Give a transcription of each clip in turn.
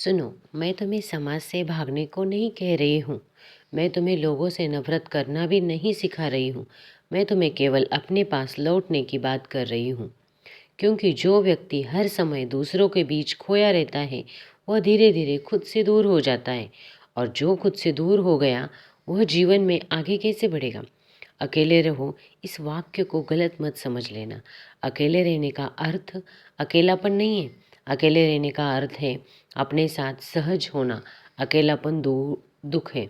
सुनो, मैं तुम्हें समाज से भागने को नहीं कह रही हूँ। मैं तुम्हें लोगों से नफरत करना भी नहीं सिखा रही हूँ। मैं तुम्हें केवल अपने पास लौटने की बात कर रही हूँ। क्योंकि जो व्यक्ति हर समय दूसरों के बीच खोया रहता है, वह धीरे धीरे खुद से दूर हो जाता है। और जो खुद से दूर हो गया, वह जीवन में आगे कैसे बढ़ेगा। अकेले रहो, इस वाक्य को गलत मत समझ लेना। अकेले रहने का अर्थ अकेलापन नहीं है। अकेले रहने का अर्थ है अपने साथ सहज होना। अकेलापन दुख है।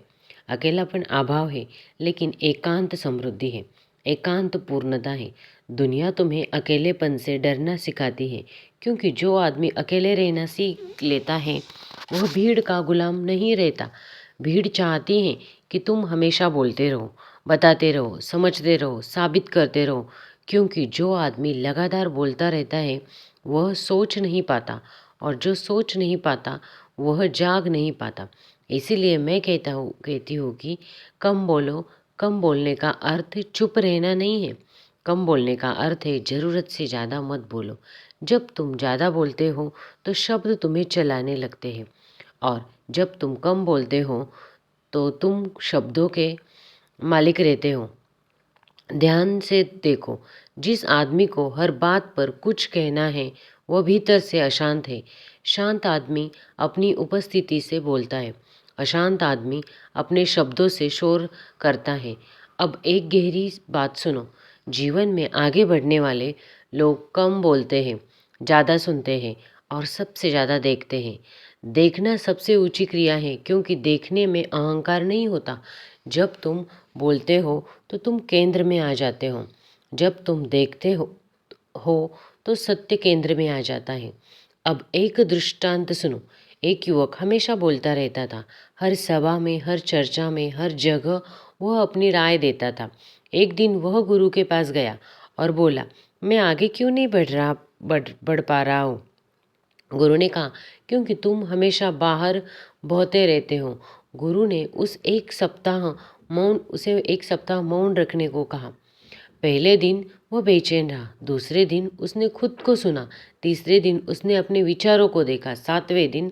अकेलापन अभाव है, लेकिन एकांत समृद्धि है। एकांत पूर्णता है। दुनिया तुम्हें अकेलेपन से डरना सिखाती है, क्योंकि जो आदमी अकेले रहना सीख लेता है, वह भीड़ का गुलाम नहीं रहता। भीड़ चाहती है कि तुम हमेशा बोलते रहो, बताते रहो, समझते रहो, साबित करते रहो। क्योंकि जो आदमी लगातार बोलता रहता है, वह सोच नहीं पाता, और जो सोच नहीं पाता, वह जाग नहीं पाता। इसीलिए मैं कहती हूँ कि कम बोलो। कम बोलने का अर्थ चुप रहना नहीं है। कम बोलने का अर्थ है ज़रूरत से ज़्यादा मत बोलो। जब तुम ज़्यादा बोलते हो, तो शब्द तुम्हें चलाने लगते हैं, और जब तुम कम बोलते हो, तो तुम शब्दों के मालिक रहते हो। ध्यान से देखो, जिस आदमी को हर बात पर कुछ कहना है, वह भीतर से अशांत है। शांत आदमी अपनी उपस्थिति से बोलता है। अशांत आदमी अपने शब्दों से शोर करता है। अब एक गहरी बात सुनो। जीवन में आगे बढ़ने वाले लोग कम बोलते हैं, ज़्यादा सुनते हैं, और सबसे ज़्यादा देखते हैं। देखना सबसे ऊंची क्रिया है, क्योंकि देखने में अहंकार नहीं होता। जब तुम बोलते हो, तो तुम केंद्र में आ जाते हो। जब तुम देखते हो तो सत्य केंद्र में आ जाता है। अब एक दृष्टांत सुनो। एक युवक हमेशा बोलता रहता था। हर सभा में, हर चर्चा में, हर जगह वह अपनी राय देता था। एक दिन वह गुरु के पास गया और बोला, मैं आगे क्यों नहीं बढ़ पा रहा हूँ। गुरु ने कहा, क्योंकि तुम हमेशा बाहर बहते रहते हो। गुरु ने उसे एक सप्ताह मौन रखने को कहा। पहले दिन वह बेचैन रहा। दूसरे दिन उसने खुद को सुना। तीसरे दिन उसने अपने विचारों को देखा। 7वें दिन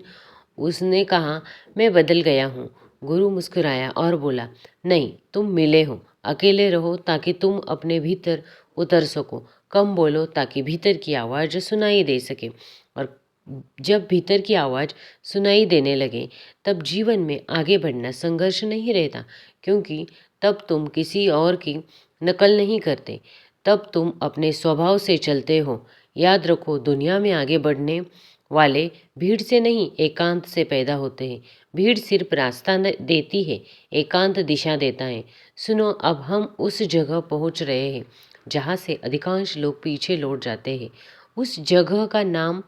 उसने कहा, मैं बदल गया हूँ। गुरु मुस्कुराया और बोला, नहीं, तुम मिले हो। अकेले रहो ताकि तुम अपने भीतर उतर सको। कम बोलो ताकि भीतर की आवाज़ सुनाई दे सके। और जब भीतर की आवाज़ सुनाई देने लगे, तब जीवन में आगे बढ़ना संघर्ष नहीं रहता, क्योंकि तब तुम किसी और की नकल नहीं करते। तब तुम अपने स्वभाव से चलते हो। याद रखो, दुनिया में आगे बढ़ने वाले भीड़ से नहीं, एकांत से पैदा होते हैं। भीड़ सिर्फ रास्ता देती है, एकांत दिशा देता है। सुनो, अब हम उस जगह पहुंच रहे हैं जहां से अधिकांश लोग पीछे लौट जाते हैं। उस जगह का नाम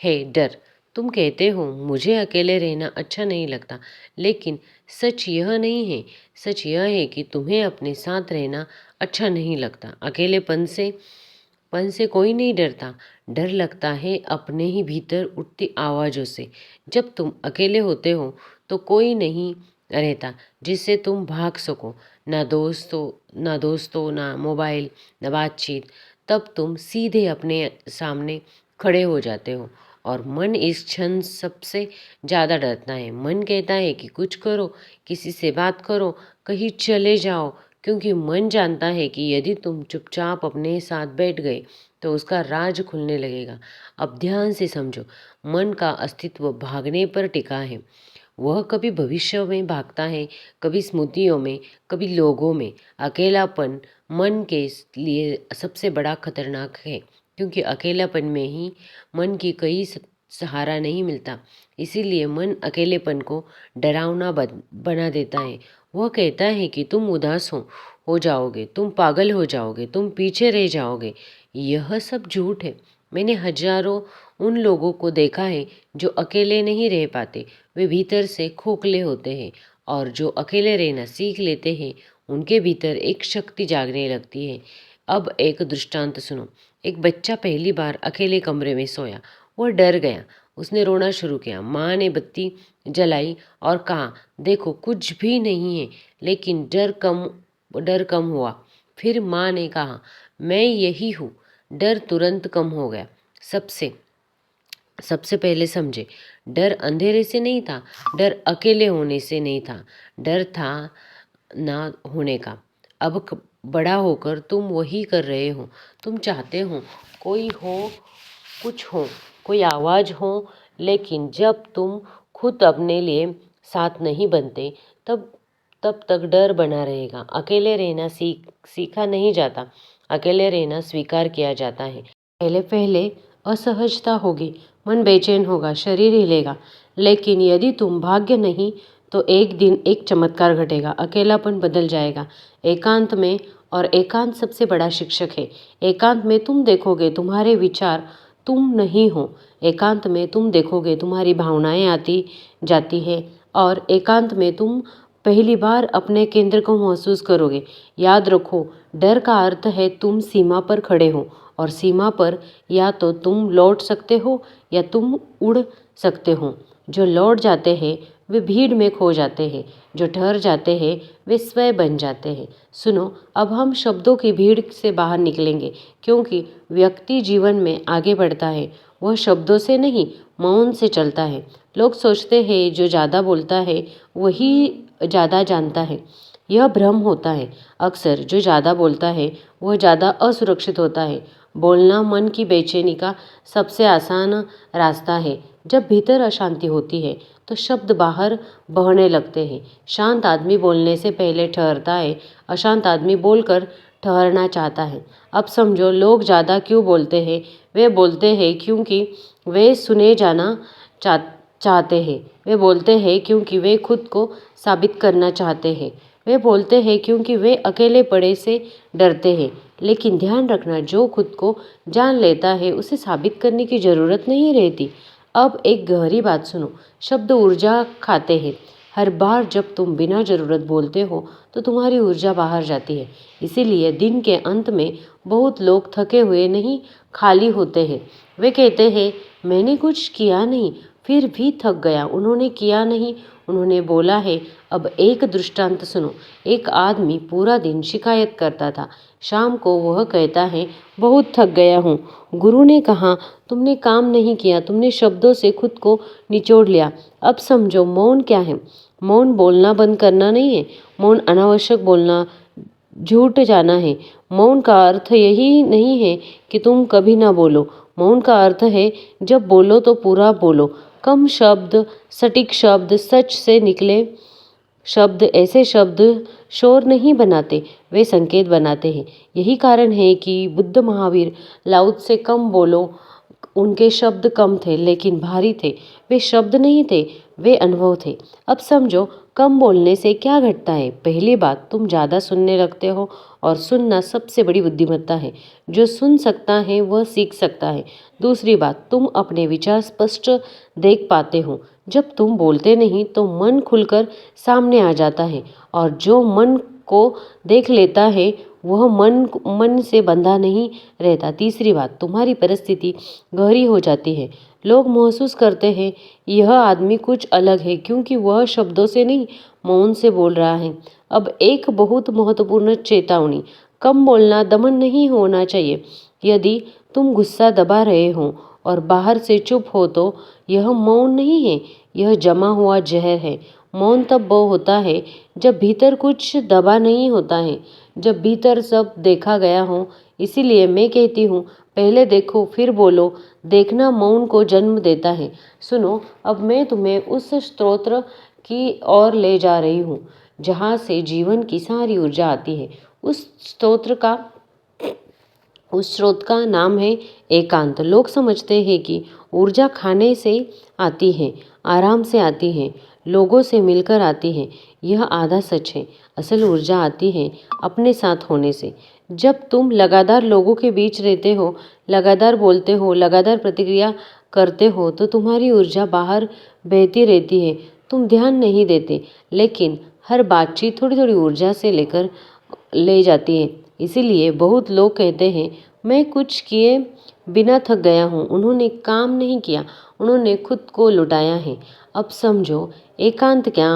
है डर। तुम कहते हो, मुझे अकेले रहना अच्छा नहीं लगता, लेकिन सच यह नहीं है। सच यह है कि तुम्हें अपने साथ रहना अच्छा नहीं लगता। अकेलेपन से कोई नहीं डरता। डर लगता है अपने ही भीतर उठती आवाज़ों से। जब तुम अकेले होते हो, तो कोई नहीं रहता जिससे तुम भाग सको। ना दोस्तों, ना मोबाइल, ना बातचीत। तब तुम सीधे अपने सामने खड़े हो जाते हो, और मन इस क्षण सबसे ज़्यादा डरता है। मन कहता है कि कुछ करो, किसी से बात करो, कहीं चले जाओ, क्योंकि मन जानता है कि यदि तुम चुपचाप अपने साथ बैठ गए, तो उसका राज खुलने लगेगा। अब ध्यान से समझो, मन का अस्तित्व भागने पर टिका है। वह कभी भविष्य में भागता है, कभी स्मृतियों में, कभी लोगों में। अकेलापन मन के लिए सबसे बड़ा खतरनाक है, क्योंकि अकेलापन में ही मन की कई सहारा नहीं मिलता। इसीलिए मन अकेलेपन को डरावना बना देता है। वह कहता है कि तुम उदास हो जाओगे, तुम पागल हो जाओगे, तुम पीछे रह जाओगे। यह सब झूठ है। मैंने हजारों उन लोगों को देखा है जो अकेले नहीं रह पाते। वे भीतर से खोखले होते हैं, और जो अकेले रहना सीख लेते हैं, उनके भीतर एक शक्ति जागने लगती है। अब एक दृष्टांत सुनो। एक बच्चा पहली बार अकेले कमरे में सोया। वह डर गया। उसने रोना शुरू किया। माँ ने बत्ती जलाई और कहा, देखो, कुछ भी नहीं है। लेकिन डर कम हुआ। फिर माँ ने कहा, मैं यही हूँ। डर तुरंत कम हो गया। सबसे सबसे पहले समझे, डर अंधेरे से नहीं था, डर अकेले होने से नहीं था, डर था ना होने का। अब बड़ा होकर तुम वही कर रहे हो। तुम चाहते हो कोई हो, कुछ हो, कोई आवाज़ हो, लेकिन जब तुम खुद अपने लिए साथ नहीं बनते तब तब तक डर बना रहेगा। अकेले रहना सीखा नहीं जाता, अकेले रहना स्वीकार किया जाता है। पहले पहले असहजता होगी, मन बेचैन होगा, शरीर हिलेगा, लेकिन यदि तुम भाग्य नहीं तो एक दिन एक चमत्कार घटेगा, अकेलापन बदल जाएगा एकांत में। और एकांत सबसे बड़ा शिक्षक है। एकांत में तुम देखोगे तुम्हारे विचार तुम नहीं हो। एकांत में तुम देखोगे तुम्हारी भावनाएं आती जाती है, और एकांत में तुम पहली बार अपने केंद्र को महसूस करोगे। याद रखो, डर का अर्थ है तुम सीमा पर खड़े हो, और सीमा पर या तो तुम लौट सकते हो या तुम उड़ सकते हो। जो लौट जाते हैं वे भीड़ में खो जाते हैं, जो ठहर जाते हैं वे स्वयं बन जाते हैं। सुनो, अब हम शब्दों की भीड़ से बाहर निकलेंगे, क्योंकि व्यक्ति जीवन में आगे बढ़ता है वह शब्दों से नहीं, मौन से चलता है। लोग सोचते हैं जो ज़्यादा बोलता है वही ज़्यादा जानता है। यह भ्रम होता है। अक्सर जो ज़्यादा बोलता है वह ज़्यादा असुरक्षित होता है। बोलना मन की बेचैनी का सबसे आसान रास्ता है। जब भीतर अशांति होती है तो शब्द बाहर बहने लगते हैं। शांत आदमी बोलने से पहले ठहरता है, अशांत आदमी बोलकर ठहरना चाहता है। अब समझो, लोग ज़्यादा क्यों बोलते हैं? वे बोलते हैं क्योंकि वे सुने जाना चाहते हैं। वे बोलते हैं क्योंकि वे खुद को साबित करना चाहते हैं। वे बोलते हैं क्योंकि वे अकेले पड़े से डरते हैं। लेकिन ध्यान रखना, जो खुद को जान लेता है उसे साबित करने की ज़रूरत नहीं रहती। अब एक गहरी बात सुनो, शब्द ऊर्जा खाते हैं। हर बार जब तुम बिना ज़रूरत बोलते हो तो तुम्हारी ऊर्जा बाहर जाती है। इसीलिए दिन के अंत में बहुत लोग थके हुए नहीं, खाली होते हैं। वे कहते हैं मैंने कुछ किया नहीं, फिर भी थक गया। उन्होंने किया नहीं, उन्होंने बोला है। अब एक दृष्टांत सुनो। एक आदमी पूरा दिन शिकायत करता था। शाम को वह कहता है बहुत थक गया हूँ। गुरु ने कहा तुमने काम नहीं किया, तुमने शब्दों से खुद को निचोड़ लिया। अब समझो, मौन क्या है? मौन बोलना बंद करना नहीं है। मौन अनावश्यक बोलना, झूठ जाना है। मौन का अर्थ यही नहीं है कि तुम कभी ना बोलो। मौन का अर्थ है जब बोलो तो पूरा बोलो। कम शब्द, सटीक शब्द, सच से निकले शब्द, ऐसे शब्द शोर नहीं बनाते, वे संकेत बनाते हैं। यही कारण है कि बुद्ध, महावीर, लाओ से कम बोलो। उनके शब्द कम थे लेकिन भारी थे। वे शब्द नहीं थे, वे अनुभव थे। अब समझो, कम बोलने से क्या घटता है? पहली बात, तुम ज़्यादा सुनने लगते हो, और सुनना सबसे बड़ी बुद्धिमत्ता है। जो सुन सकता है वह सीख सकता है। दूसरी बात, तुम अपने विचार स्पष्ट देख पाते हो। जब तुम बोलते नहीं तो मन खुलकर सामने आ जाता है, और जो मन को देख लेता है वह मन से बंधा नहीं रहता। तीसरी बात, तुम्हारी परिस्थिति गहरी हो जाती है। लोग महसूस करते हैं यह आदमी कुछ अलग है, क्योंकि वह शब्दों से नहीं, मौन से बोल रहा है। अब एक बहुत महत्वपूर्ण चेतावनी, कम बोलना दमन नहीं होना चाहिए। यदि तुम गुस्सा दबा रहे हो और बाहर से चुप हो तो यह मौन नहीं है, यह जमा हुआ जहर है। मौन तब वो होता है जब भीतर कुछ दबा नहीं होता है, जब भीतर सब देखा गया हो। इसीलिए मैं कहती हूँ, पहले देखो फिर बोलो। देखना मौन को जन्म देता है। सुनो, अब मैं तुम्हें उस स्तोत्र की ओर ले जा रही हूँ जहाँ से जीवन की सारी ऊर्जा आती है। उस स्रोत का नाम है एकांत। लोग समझते हैं कि ऊर्जा खाने से आती है, आराम से आती है, लोगों से मिलकर आती है। यह आधा सच है। असल ऊर्जा आती है अपने साथ होने से। जब तुम लगातार लोगों के बीच रहते हो, लगातार बोलते हो, लगातार प्रतिक्रिया करते हो तो तुम्हारी ऊर्जा बाहर बहती रहती है। तुम ध्यान नहीं देते, लेकिन हर बातचीत थोड़ी थोड़ी ऊर्जा से लेकर ले जाती है। इसीलिए बहुत लोग कहते हैं मैं कुछ किए बिना थक गया हूँ। उन्होंने काम नहीं किया, उन्होंने खुद को लुटाया है। अब समझो, एकांत क्या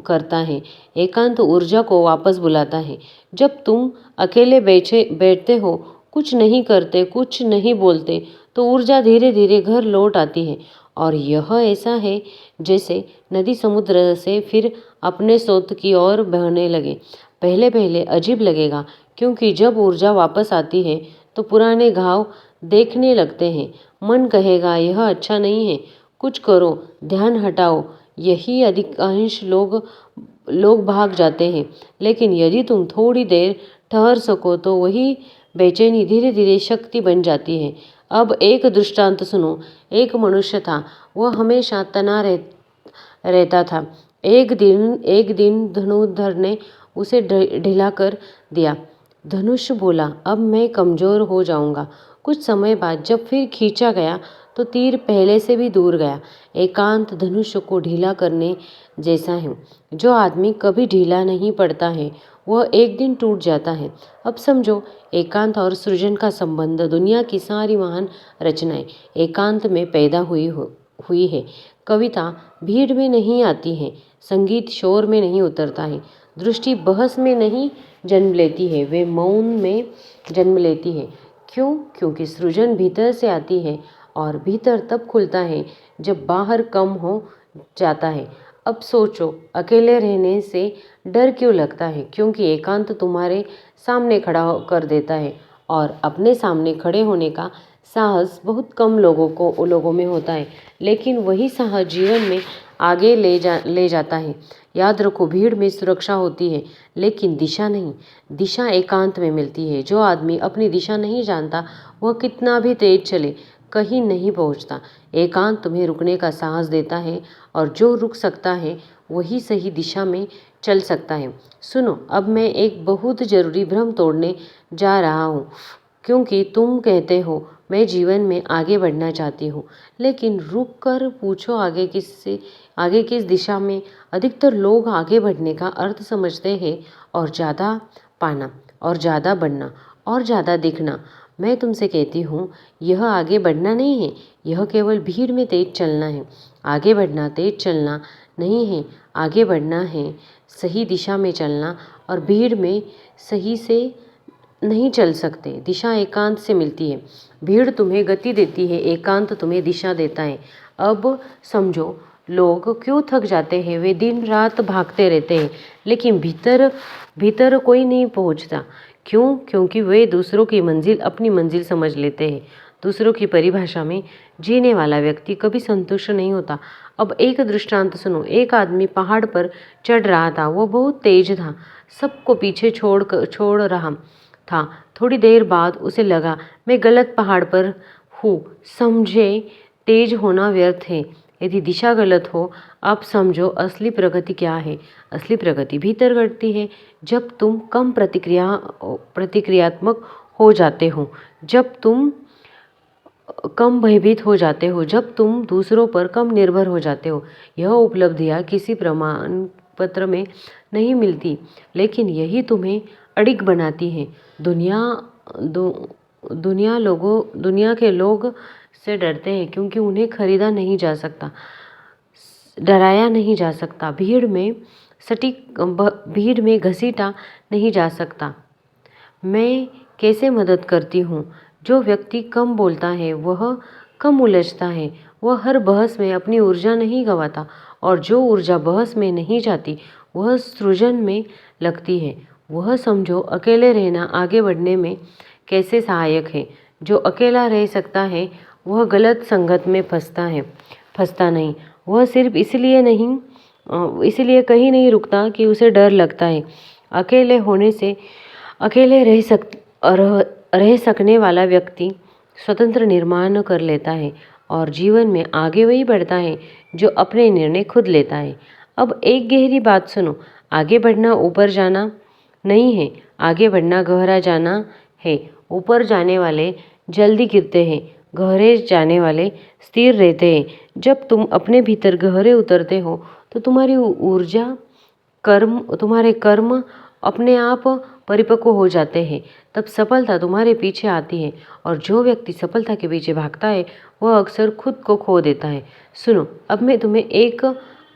करता है? एकांत ऊर्जा को वापस बुलाता है। जब तुम अकेले बैठते हो, कुछ नहीं करते, कुछ नहीं बोलते, तो ऊर्जा धीरे धीरे घर लौट आती है। और यह ऐसा है जैसे नदी समुद्र से फिर अपने स्रोत की ओर बहने लगे। पहले पहले अजीब लगेगा, क्योंकि जब ऊर्जा वापस आती है तो पुराने घाव देखने लगते हैं। मन कहेगा यह अच्छा नहीं है, कुछ करो, ध्यान हटाओ। यही अधिकांश लोग भाग जाते हैं। लेकिन यदि तुम थोड़ी देर ठहर सको तो वही बेचैनी धीरे धीरे शक्ति बन जाती है। अब एक दृष्टांत सुनो। एक मनुष्य था, वह हमेशा तना रहता था। एक दिन धनुर्धर ने उसे ढीला कर दिया। धनुष बोला, अब मैं कमजोर हो जाऊंगा। कुछ समय बाद जब फिर खींचा गया तो तीर पहले से भी दूर गया। एकांत धनुष को ढीला करने जैसा है। जो आदमी कभी ढीला नहीं पड़ता है वह एक दिन टूट जाता है। अब समझो, एकांत और सृजन का संबंध। दुनिया की सारी महान रचनाएं एकांत में पैदा हुई है। कविता भीड़ में नहीं आती है, संगीत शोर में नहीं उतरता है, दृष्टि बहस में नहीं जन्म लेती है, वे मौन में जन्म लेती है। क्यों? क्योंकि सृजन भीतर से आती है और भीतर तब खुलता है जब बाहर कम हो जाता है। अब सोचो, अकेले रहने से डर क्यों लगता है? क्योंकि एकांत तुम्हारे सामने खड़ा कर देता है और अपने सामने खड़े होने का साहस बहुत कम लोगों में होता है। लेकिन वही साहस जीवन में आगे ले जाता है। याद रखो, भीड़ में सुरक्षा होती है लेकिन दिशा नहीं। दिशा एकांत में मिलती है। जो आदमी अपनी दिशा नहीं जानता वह कितना भी तेज चले कहीं नहीं पहुंचता। एकांत तुम्हें रुकने का साहस देता है और जो रुक सकता है वही सही दिशा में चल सकता है। सुनो, अब मैं एक बहुत जरूरी भ्रम तोड़ने जा रहा हूँ। क्योंकि तुम कहते हो मैं जीवन में आगे बढ़ना चाहती हूँ, लेकिन रुक कर पूछो आगे किस दिशा में। अधिकतर लोग आगे बढ़ने का अर्थ समझते हैं और ज़्यादा पाना और ज़्यादा बढ़ना और ज़्यादा दिखना। मैं तुमसे कहती हूँ यह आगे बढ़ना नहीं है, यह केवल भीड़ में तेज चलना है। आगे बढ़ना तेज चलना नहीं है, आगे बढ़ना है सही दिशा में चलना। और भीड़ में सही से नहीं चल सकते। दिशा एकांत से मिलती है। भीड़ तुम्हें गति देती है, एकांत तुम्हें दिशा देता है। अब समझो, लोग क्यों थक जाते हैं? वे दिन रात भागते रहते हैं लेकिन भीतर भीतर कोई नहीं पहुंचता। क्यों? क्योंकि वे दूसरों की मंजिल अपनी मंजिल समझ लेते हैं। दूसरों की परिभाषा में जीने वाला व्यक्ति कभी संतुष्ट नहीं होता। अब एक दृष्टांत सुनो। एक आदमी पहाड़ पर चढ़ रहा था। वो बहुत तेज था, सबको पीछे छोड़ रहा था। थोड़ी देर बाद उसे लगा मैं गलत पहाड़ पर हूँ। समझे, तेज होना व्यर्थ है यदि दिशा गलत हो। अब समझो असली प्रगति क्या है। असली प्रगति भीतर घटती है जब तुम कम प्रतिक्रियात्मक हो जाते हो, जब तुम कम भयभीत हो जाते हो, जब तुम दूसरों पर कम निर्भर हो जाते हो। यह उपलब्धियाँ किसी प्रमाण पत्र में नहीं मिलती, लेकिन यही तुम्हें अडिग बनाती है। दुनिया के लोग से डरते हैं क्योंकि उन्हें खरीदा नहीं जा सकता, डराया नहीं जा सकता। भीड़ में घसीटा नहीं जा सकता। मैं कैसे मदद करती हूँ? जो व्यक्ति कम बोलता है वह कम उलझता है। वह हर बहस में अपनी ऊर्जा नहीं गंवाता और जो ऊर्जा बहस में नहीं जाती वह सृजन में लगती है। वह समझो, अकेले रहना आगे बढ़ने में कैसे सहायक है। जो अकेला रह सकता है वह गलत संगत में फंसता नहीं। वह सिर्फ इसलिए कहीं नहीं रुकता कि उसे डर लगता है। अकेले रह सकने वाला व्यक्ति स्वतंत्र निर्माण कर लेता है और जीवन में आगे वही बढ़ता है जो अपने निर्णय खुद लेता है। अब एक गहरी बात सुनो। आगे बढ़ना ऊपर जाना नहीं है, आगे बढ़ना गहरा जाना है। ऊपर जाने वाले जल्दी गिरते हैं, गहरे जाने वाले स्थिर रहते हैं। जब तुम अपने भीतर गहरे उतरते हो तो तुम्हारे कर्म अपने आप परिपक्व हो जाते हैं। तब सफलता तुम्हारे पीछे आती है और जो व्यक्ति सफलता के पीछे भागता है वह अक्सर खुद को खो देता है। सुनो, अब मैं तुम्हें एक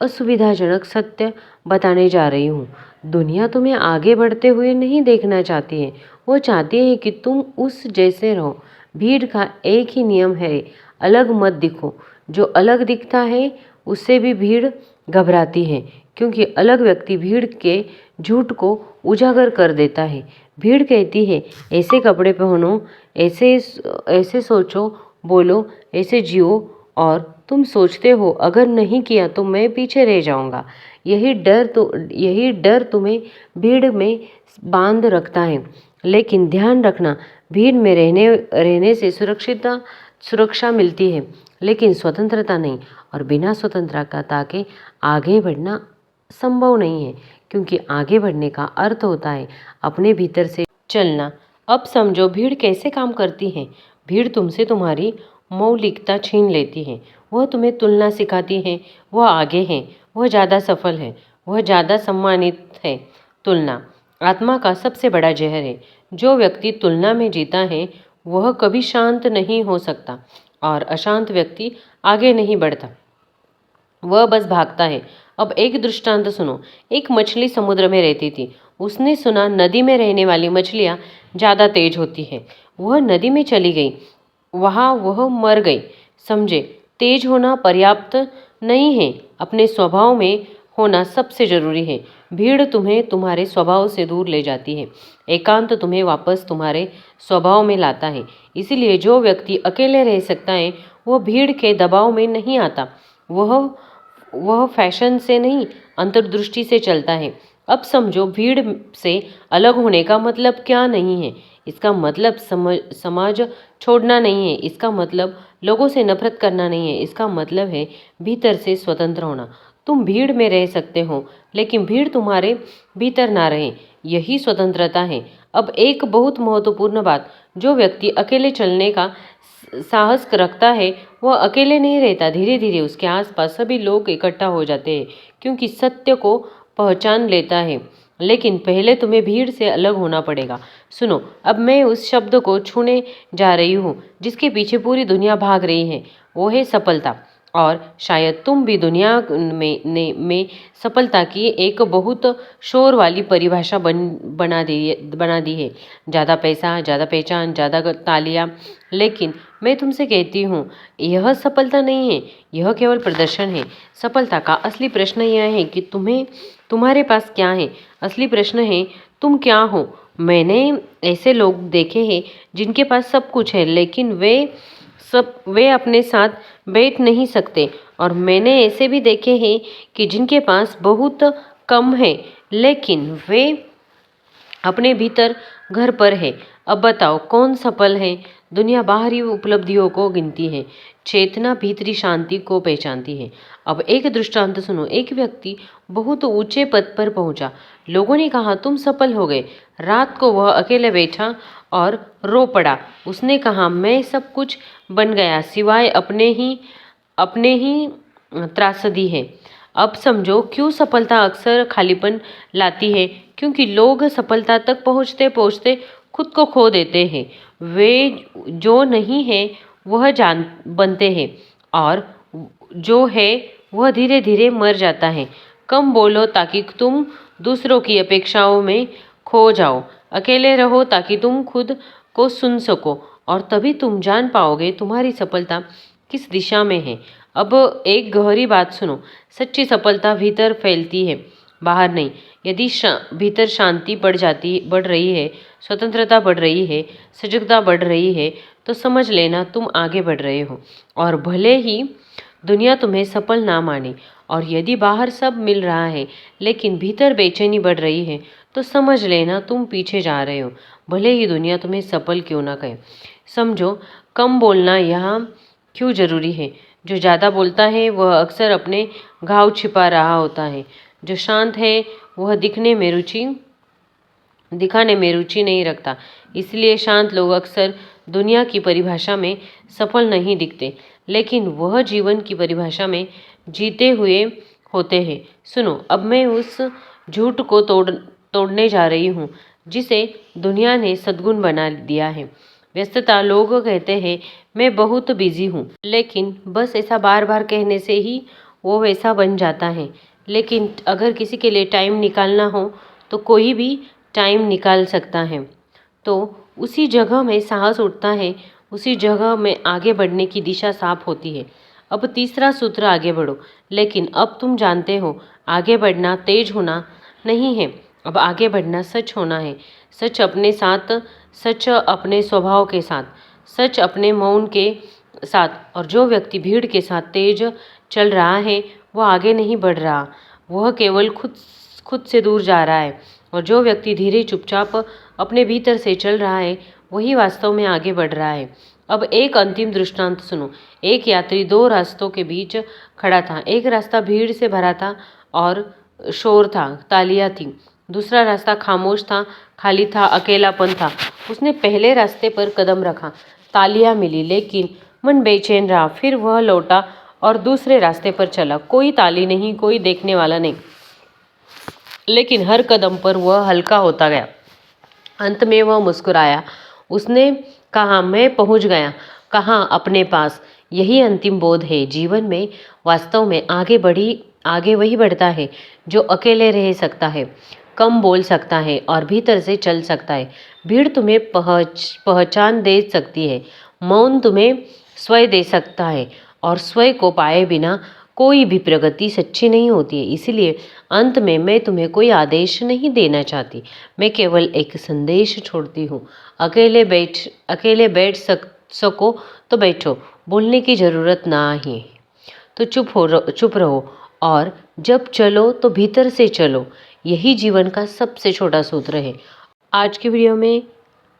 असुविधाजनक सत्य बताने जा रही हूँ। दुनिया तुम्हें आगे बढ़ते हुए नहीं देखना चाहती है, वो चाहती है कि तुम उस जैसे रहो। भीड़ का एक ही नियम है, अलग मत दिखो। जो अलग दिखता है उससे भी भीड़ घबराती है, क्योंकि अलग व्यक्ति भीड़ के झूठ को उजागर कर देता है। भीड़ कहती है ऐसे कपड़े पहनो, ऐसे ऐसे सोचो, बोलो, ऐसे जियो, और तुम सोचते हो अगर नहीं किया तो मैं पीछे रह जाऊंगा। यही डर तुम्हें भीड़ में बांध रखता है। लेकिन ध्यान रखना, भीड़ में रहने से सुरक्षा मिलती है, लेकिन स्वतंत्रता नहीं। और बिना स्वतंत्रता के आगे बढ़ना संभव नहीं है, क्योंकि आगे बढ़ने का अर्थ होता है अपने भीतर से चलना। अब समझो भीड़ कैसे काम करती है। भीड़ तुमसे तुम्हारी मौलिकता छीन लेती है। वह तुम्हें तुलना सिखाती है। वह आगे है, वह ज़्यादा सफल है, वह ज़्यादा सम्मानित है। तुलना आत्मा का सबसे बड़ा जहर है। जो व्यक्ति तुलना में जीता है वह कभी शांत नहीं हो सकता, और अशांत व्यक्ति आगे नहीं बढ़ता, वह बस भागता है। अब एक दृष्टांत सुनो। एक मछली समुद्र में रहती थी। उसने सुना नदी में रहने वाली मछलियाँ ज़्यादा तेज होती है। वह नदी में चली गई, वहाँ वह मर गई। समझे, तेज होना पर्याप्त नहीं है, अपने स्वभाव में होना सबसे जरूरी है। भीड़ तुम्हें तुम्हारे स्वभाव से दूर ले जाती है, एकांत तुम्हें वापस तुम्हारे स्वभाव में लाता है। इसीलिए जो व्यक्ति अकेले रह सकता है वह भीड़ के दबाव में नहीं आता। वह फैशन से नहीं, अंतर्दृष्टि से चलता है। अब समझो, भीड़ से अलग होने का मतलब क्या नहीं है। इसका मतलब समाज छोड़ना नहीं है। इसका मतलब लोगों से नफरत करना नहीं है। इसका मतलब है भीतर से स्वतंत्र होना। तुम भीड़ में रह सकते हो, लेकिन भीड़ तुम्हारे भीतर ना रहे। यही स्वतंत्रता है। अब एक बहुत महत्वपूर्ण बात, जो व्यक्ति अकेले चलने का साहस रखता है वह अकेले नहीं रहता। धीरे धीरे उसके आसपास सभी लोग इकट्ठा हो जाते हैं, क्योंकि सत्य को पहचान लेता है। लेकिन पहले तुम्हें भीड़ से अलग होना पड़ेगा। सुनो, अब मैं उस शब्द को छूने जा रही हूँ जिसके पीछे पूरी दुनिया भाग रही है। वो है सफलता। और शायद तुम भी दुनिया में सफलता की एक बहुत शोर वाली परिभाषा बना दी है। ज़्यादा पैसा, ज़्यादा पहचान, ज़्यादा तालियां। लेकिन मैं तुमसे कहती हूँ, यह सफलता नहीं है, यह केवल प्रदर्शन है। सफलता का असली प्रश्न यह है कि तुम्हारे पास क्या है। असली प्रश्न है तुम क्या हो। मैंने ऐसे लोग देखे हैं जिनके पास सब कुछ है, लेकिन वे अपने साथ बैठ नहीं सकते। और मैंने ऐसे भी देखे हैं कि जिनके पास बहुत कम है, लेकिन वे अपने भीतर घर पर है। अब बताओ कौन सफल है। दुनिया बाहरी उपलब्धियों को गिनती है, चेतना भीतरी शांति को पहचानती है। अब एक दृष्टांत सुनो। एक व्यक्ति बहुत ऊंचे पद पर पहुंचा। लोगों ने कहा तुम सफल हो गए। रात को वह अकेले बैठा और रो पड़ा। उसने कहा मैं सब कुछ बन गया सिवाय अपने ही त्रासदी है। अब समझो क्यों सफलता अक्सर खालीपन लाती है, क्योंकि लोग सफलता तक पहुंचते पहुंचते खुद को खो देते हैं। वे जो नहीं है वह जान बनते हैं, और जो है वह धीरे धीरे मर जाता है। कम बोलो ताकि तुम दूसरों की अपेक्षाओं में खो जाओ। अकेले रहो ताकि तुम खुद को सुन सको, और तभी तुम जान पाओगे तुम्हारी सफलता किस दिशा में है। अब एक गहरी बात सुनो। सच्ची सफलता भीतर फैलती है, बाहर नहीं। यदि भीतर शांति बढ़ रही है, स्वतंत्रता बढ़ रही है, सजगता बढ़ रही है, तो समझ लेना तुम आगे बढ़ रहे हो। और भले ही दुनिया तुम्हें सफल ना माने, और यदि बाहर सब मिल रहा है लेकिन भीतर बेचैनी बढ़ रही है, तो समझ लेना तुम पीछे जा रहे हो, भले ही दुनिया तुम्हें सफल क्यों ना कहे। समझो, कम बोलना यहाँ क्यों जरूरी है। जो ज़्यादा बोलता है वह अक्सर अपने घाव छिपा रहा होता है। जो शांत है वह दिखाने में रुचि नहीं रखता। इसलिए शांत लोग अक्सर दुनिया की परिभाषा में सफल नहीं दिखते, लेकिन वह जीवन की परिभाषा में जीते हुए होते हैं। सुनो, अब मैं उस झूठ को तोड़ने जा रही हूँ जिसे दुनिया ने सद्गुण बना दिया है। व्यस्तता। लोग कहते हैं मैं बहुत बिजी हूँ, लेकिन बस ऐसा बार बार कहने से ही वो वैसा बन जाता है। लेकिन अगर किसी के लिए टाइम निकालना हो तो कोई भी टाइम निकाल सकता है। तो उसी जगह में साहस उठता है, उसी जगह में आगे बढ़ने की दिशा साफ होती है। अब तीसरा सूत्र, आगे बढ़ो। लेकिन अब तुम जानते हो, आगे बढ़ना तेज होना नहीं है, अब आगे बढ़ना सच होना है। सच अपने साथ, सच अपने स्वभाव के साथ, सच अपने मौन के साथ। और जो व्यक्ति भीड़ के साथ तेज चल रहा है वो आगे नहीं बढ़ रहा, वह केवल खुद से दूर जा रहा है। और जो व्यक्ति धीरे चुपचाप अपने भीतर से चल रहा है वही वास्तव में आगे बढ़ रहा है। अब एक अंतिम दृष्टांत सुनो। एक यात्री दो रास्तों के बीच खड़ा था। एक रास्ता भीड़ से भरा था और शोर था, तालियां थीं। दूसरा रास्ता खामोश था, खाली था, अकेलापन था। उसने पहले रास्ते पर कदम रखा, तालियां मिली, लेकिन मन बेचैन रहा। फिर वह लौटा और दूसरे रास्ते पर चला। कोई ताली नहीं, कोई देखने वाला नहीं, लेकिन हर कदम पर वह हल्का होता गया। अंत में वह मुस्कुराया। उसने कहा, मैं पहुंच गया, कहा अपने पास। यही अंतिम बोध है जीवन में। वास्तव में आगे वही बढ़ता है जो अकेले रह सकता है, कम बोल सकता है और भीतर से चल सकता है। भीड़ तुम्हें पहचान दे सकती है, मौन तुम्हें स्वयं दे सकता है, और स्वयं को पाए बिना कोई भी प्रगति सच्ची नहीं होती है। इसलिए अंत में मैं तुम्हें कोई आदेश नहीं देना चाहती, मैं केवल एक संदेश छोड़ती हूँ। अकेले बैठ सको तो बैठो, बोलने की ज़रूरत ना ही तो चुप रहो, और जब चलो तो भीतर से चलो। यही जीवन का सबसे छोटा सूत्र है। आज की वीडियो में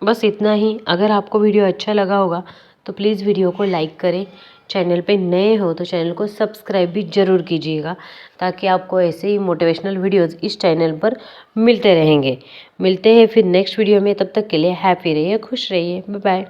बस इतना ही। अगर आपको वीडियो अच्छा लगा होगा तो प्लीज़ वीडियो को लाइक करें। चैनल पे नए हो तो चैनल को सब्सक्राइब भी ज़रूर कीजिएगा, ताकि आपको ऐसे ही मोटिवेशनल वीडियोस इस चैनल पर मिलते रहेंगे। मिलते हैं फिर नेक्स्ट वीडियो में। तब तक के लिए हैप्पी रहिए, खुश रहिए, बाय बाय।